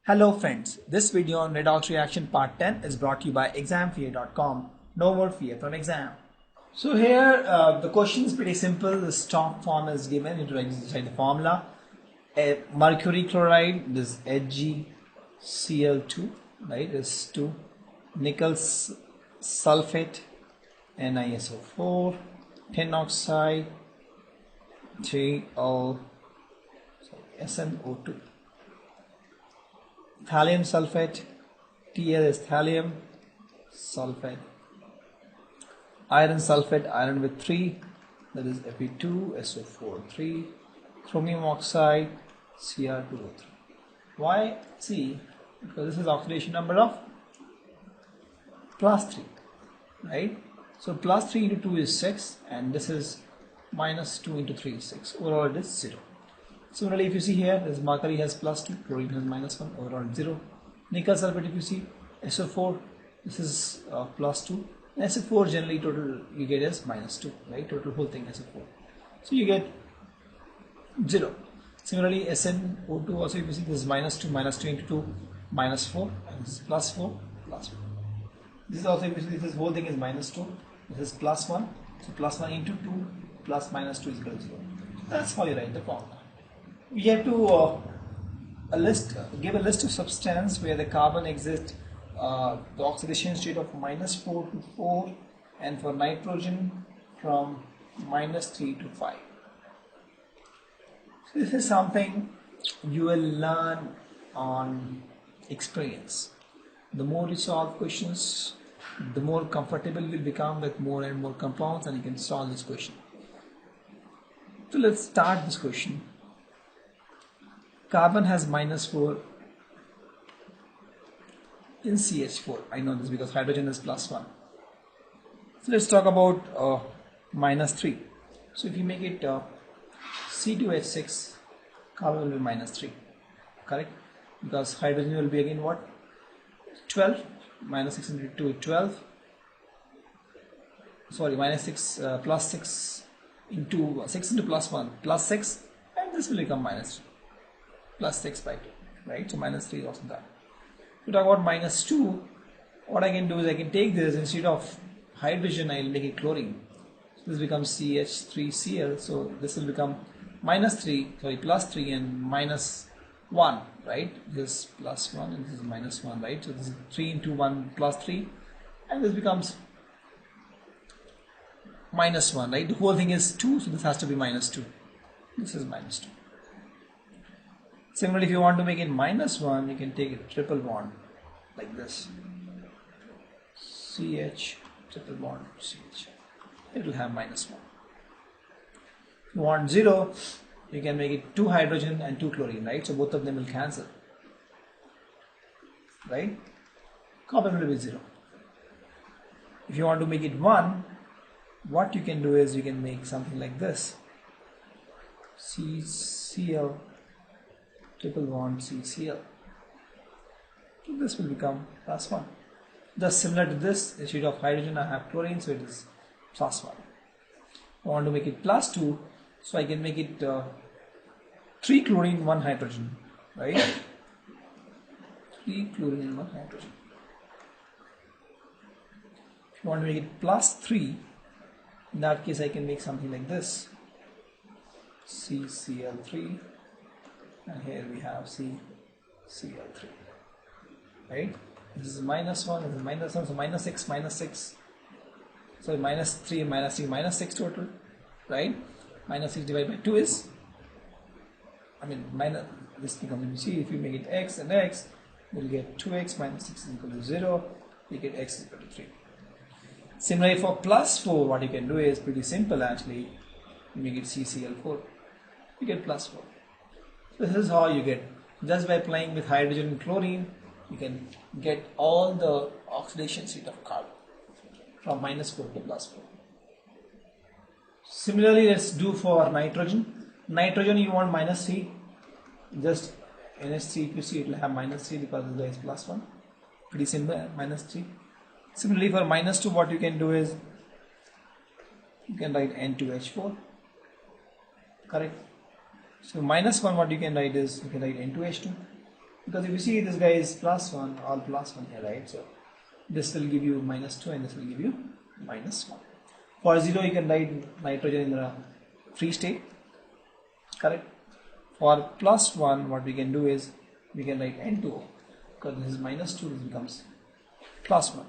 Hello friends, this video on Redox reaction part 10 is brought to you by examfear.com. No more fear from exam. So here the question is pretty simple. The stock form is given. You write inside the formula. Mercury chloride, this HgCl2, right, is 2. Nickel sulfate, NiSO4. Tin oxide, SnO2. Thallium sulfate, Tl is thallium sulfate. Iron sulfate, iron with 3, that is Fe2SO4 3. Chromium oxide, Cr2O3. Why? See, because this is oxidation number of plus 3, right? So plus 3 into 2 is 6, and this is minus 2 into 3 is 6. Overall it is 0. Similarly, if you see here, this mercury has plus 2, chlorine has minus 1, overall 0. Nickel sulfate, if you see, SO4, this is plus 2. And SO4 generally total you get is minus 2, right? Total whole thing SO4. So you get 0. Similarly, SnO2 also, if you see, this is minus 2 into 2, minus 4, and this is plus 4, plus 1. This is also, if you see, this whole thing is minus 2, this is plus 1, so plus 1 into 2 plus minus 2 is equal to 0. That's how you write the formula. We have to give a list of substance where the carbon exists, the oxidation state of minus 4 to 4, and for nitrogen from minus 3 to 5. So this is something you will learn on experience. The more you solve questions, the more comfortable you will become with more and more compounds, and you can solve this question. So let's start this question. Carbon has minus 4 in CH4. I know this because hydrogen is plus 1. So let's talk about minus 3. So if you make it C2H6, carbon will be minus 3. Correct? Because hydrogen will be again what? 12. Minus 6 into 2 is 12. Sorry, minus 6 plus 6 into 6 into plus 1 plus 6, and this will become minus 3. Plus 6 by 2, right? So minus 3 is also that. To talk about minus 2, what I can do is I can take this, instead of hydrogen I will make it chlorine. So this becomes CH3Cl, so this will become plus 3 and minus 1, right? This is plus 1 and this is minus 1, right? So this is 3 into 1 plus 3, and this becomes minus 1, right? The whole thing is 2, so this has to be minus 2. This is minus 2. Similarly, if you want to make it minus 1, you can take a triple bond like this. CH, triple bond, CH. It will have minus 1. If you want 0, you can make it 2 hydrogen and 2 chlorine, right? So both of them will cancel, right? Carbon will be 0. If you want to make it 1, what you can do is you can make something like this. CCl, triple bond CCl. So this will become plus 1. Just similar to this, instead of hydrogen I have chlorine, so it is plus 1. I want to make it plus 2, so I can make it 3 chlorine 1 hydrogen, right? 3 chlorine and 1 hydrogen. If you want to make it plus 3, in that case I can make something like this. CCl3, and here we have CCl3, right? This is minus 1, this is minus 1, so minus 6, so minus 3 and minus 3, minus 6 total, right? Minus 6 divided by 2 is, minus, this becomes, if you make it x and x, you will get 2x minus 6 is equal to 0, you get x is equal to 3. Similarly, for plus 4, what you can do is pretty simple actually, you make it CCl4, you get plus 4. This is how you get, just by playing with hydrogen and chlorine, you can get all the oxidation state of carbon from minus 4 to plus 4. Similarly, let's do for nitrogen. Nitrogen you want minus 3, just NH3, if you see it will have minus 3 because there is plus 1. Pretty simple, minus 3. Similarly, for minus 2, what you can do is you can write N2H4, correct? So minus 1, what you can write is, you can write N2H2. Because if you see this guy is +1, all +1 here, right? So this will give you -2 and this will give you -1. For 0 you can write nitrogen in the free state, correct? For +1 what we can do is we can write N2O, because this is -2, this becomes +1,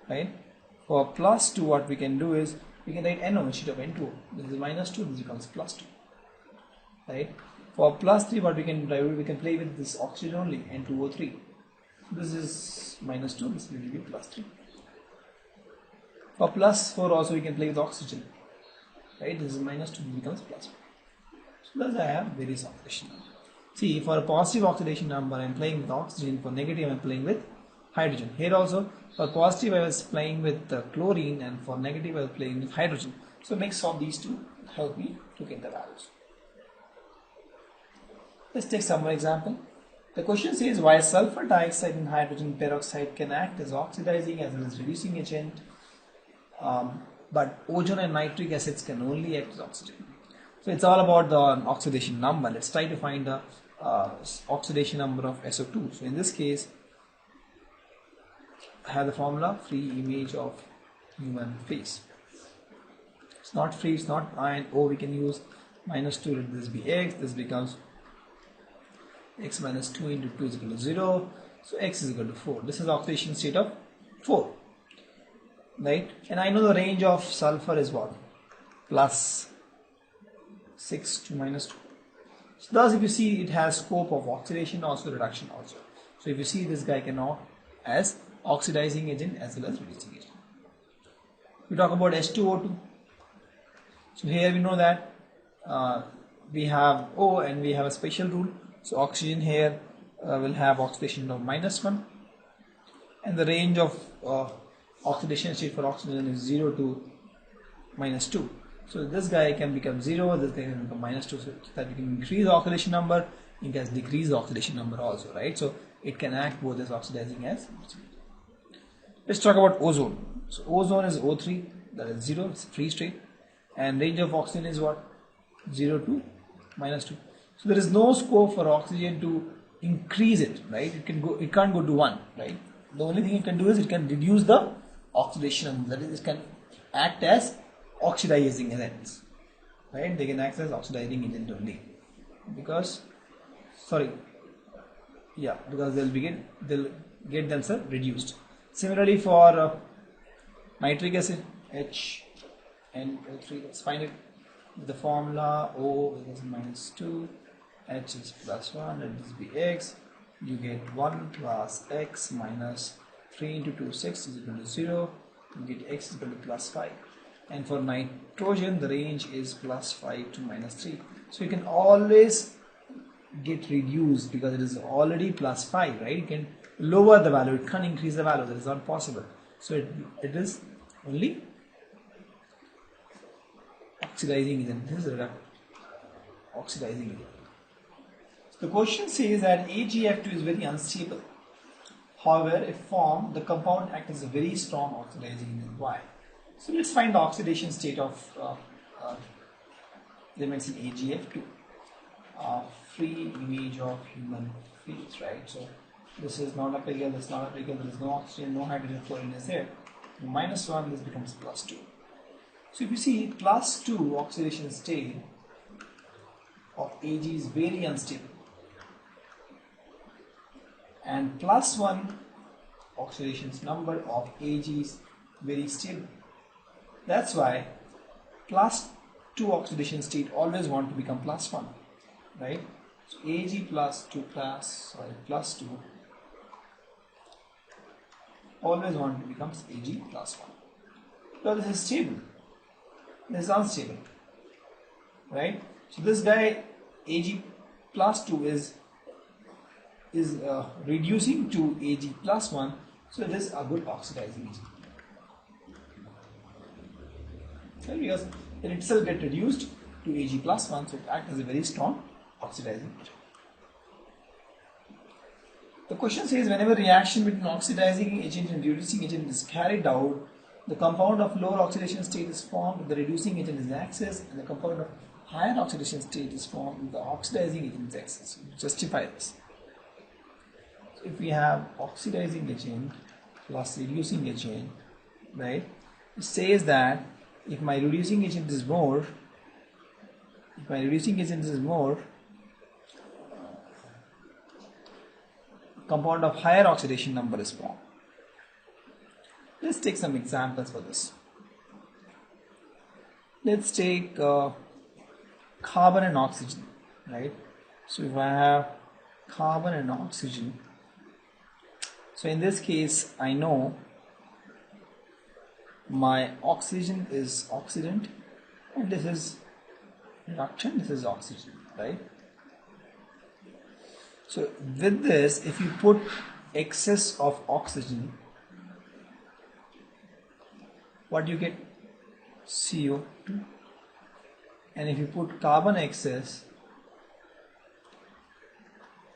right? For +2 what we can do is we can write NO instead of N2O. This is -2, this becomes +2, right? For +3 what we can play with this oxygen only, N2O3. This is -2, this will give you +3. For +4 also we can play with oxygen, right? This is -2, this becomes +1. So thus I have various oxidation numbers. See, for a positive oxidation number I am playing with oxygen, for negative I am playing with hydrogen. Here also for positive I was playing with chlorine, and for negative I was playing with hydrogen. So mix of these two help me to get the values. Let's take some more example. The question says why sulfur dioxide and hydrogen peroxide can act as oxidizing as well as reducing agent, but ozone and nitric acids can only act as oxygen. So it's all about the oxidation number. Let's try to find the oxidation number of SO2. So in this case, I have the formula free image of human face. It's not free, it's not iron. O we can use -2, let this be x. This becomes x minus 2 into 2 is equal to 0. So x is equal to 4. This is oxidation state of 4. Right? And I know the range of sulfur is what? +6 to -2. So thus if you see it has scope of oxidation also reduction also. So if you see this guy can act as oxidizing agent as well as reducing agent. We talk about H2O2. So here we know that we have O and we have a special rule. So oxygen here will have oxidation of -1, and the range of oxidation state for oxygen is 0 to -2. So this guy can become 0, this guy can become -2, so that we can increase the oxidation number, it can decrease the oxidation number also, right? So it can act both as oxidizing as. Let's talk about ozone. So ozone is O3, that is 0, it's free state, and range of oxygen is what? 0 to -2. So there is no scope for oxygen to increase it, right? It can't go to 1, right? The only thing it can do is it can reduce the oxidation, that is, it can act as oxidizing agents, right? They can act as oxidizing agent only, because they'll get themselves reduced. Similarly for nitric acid, HNO3, let's find it with the formula. O is -2, H is +1, let this be x. You get 1 plus x minus 3 into 2, 6 is equal to 0. You get x is equal to +5. And for nitrogen, the range is +5 to -3. So you can always get reduced because it is already +5, right? You can lower the value, it can't increase the value, that is not possible. So it is only oxidizing agent. This is oxidizing agent. The question says that AgF2 is very unstable. However, if formed, the compound acts as a very strong oxidizing agent. Why? So let's find the oxidation state of elements in AgF2. Free image of human face, right? So this is not applicable, this is not applicable, there is no oxygen, no hydrogen, fluorine is there. -1, this becomes +2. So if you see +2 oxidation state of Ag is very unstable, and +1 oxidation number of Ag is very stable. That's why +2 oxidation state always want to become +1, right? So Ag +2 always want to become Ag +1. So this is stable, this is unstable, right? So this guy Ag +2 is reducing to Ag +1, so it is a good oxidizing agent. Okay, because it itself gets reduced to Ag +1, so it acts as a very strong oxidizing agent. The question says whenever reaction between oxidizing agent and reducing agent is carried out, the compound of lower oxidation state is formed, the reducing agent is accessed, and the compound of higher oxidation state is formed, the oxidizing agent is accessed. Justify this. if we have oxidizing agent plus reducing agent, right, it says that if my reducing agent is more, compound of higher oxidation number is formed. Let's take some examples for this. Let's take carbon and oxygen, right? So if I have carbon and oxygen, so in this case I know my oxygen is oxidant and this is reductant, this is oxygen, right? So with this, if you put excess of oxygen, what you get? CO2. And if you put carbon excess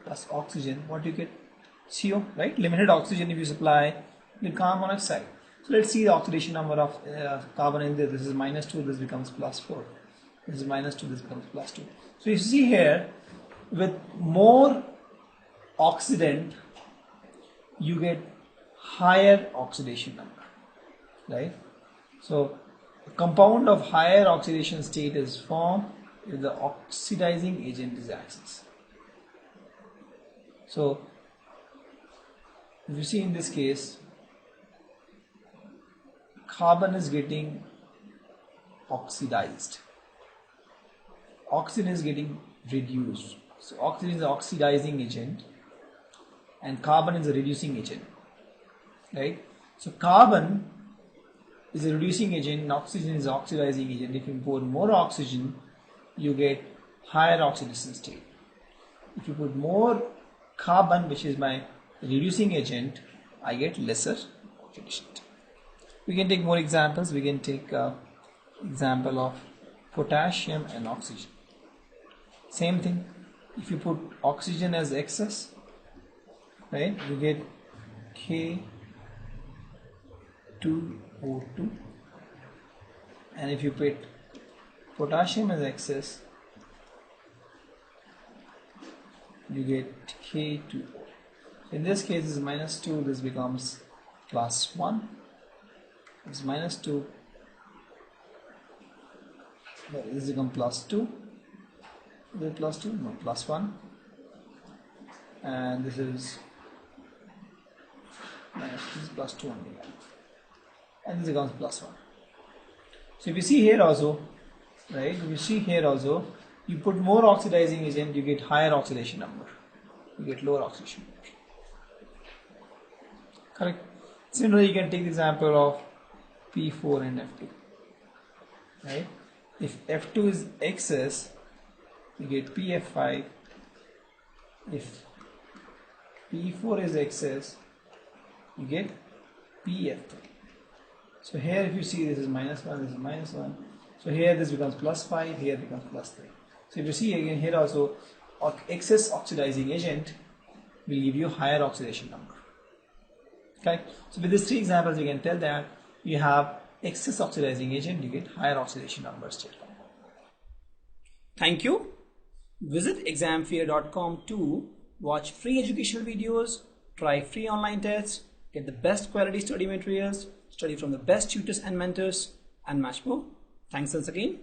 plus oxygen, what you get? CO, right? Limited oxygen if you supply, you get carbon monoxide. So let's see the oxidation number of carbon in this. This is -2, this becomes +4. This is -2, this becomes +2. So you see here, with more oxidant, you get higher oxidation number, right? So a compound of higher oxidation state is formed if the oxidizing agent is excess. So if you see in this case, carbon is getting oxidized, oxygen is getting reduced. So oxygen is the oxidizing agent and carbon is a reducing agent, right? So carbon is a reducing agent and oxygen is the oxidizing agent. If you pour more oxygen, you get higher oxidation state. If you put more carbon, which is my reducing agent, I get lesser oxidation. We can take more examples. We can take example of potassium and oxygen. Same thing. If you put oxygen as excess, right, you get K2O2, and if you put potassium as excess, you get K2O. In this case, this is -2, this becomes +1. This is -2, this becomes +2. Is it +2? No, +1. And this is +2 only. And this becomes +1. So if you see here also, right, if you see here also, you put more oxidizing agent, you get higher oxidation number. You get lower oxidation number. Correct. Similarly, you can take the example of P4 and F2. Right? If F2 is excess, you get PF5. If P4 is excess, you get PF3. So here if you see, this is -1, this is -1. So here this becomes +5, here becomes +3. So if you see again here also, excess oxidizing agent will give you higher oxidation number. Okay. So with these three examples, we can tell that you have excess oxidizing agent, you get higher oxidation numbers. Thank you. Visit examfear.com to watch free educational videos, try free online tests, get the best quality study materials, study from the best tutors and mentors, and much more. Thanks once again.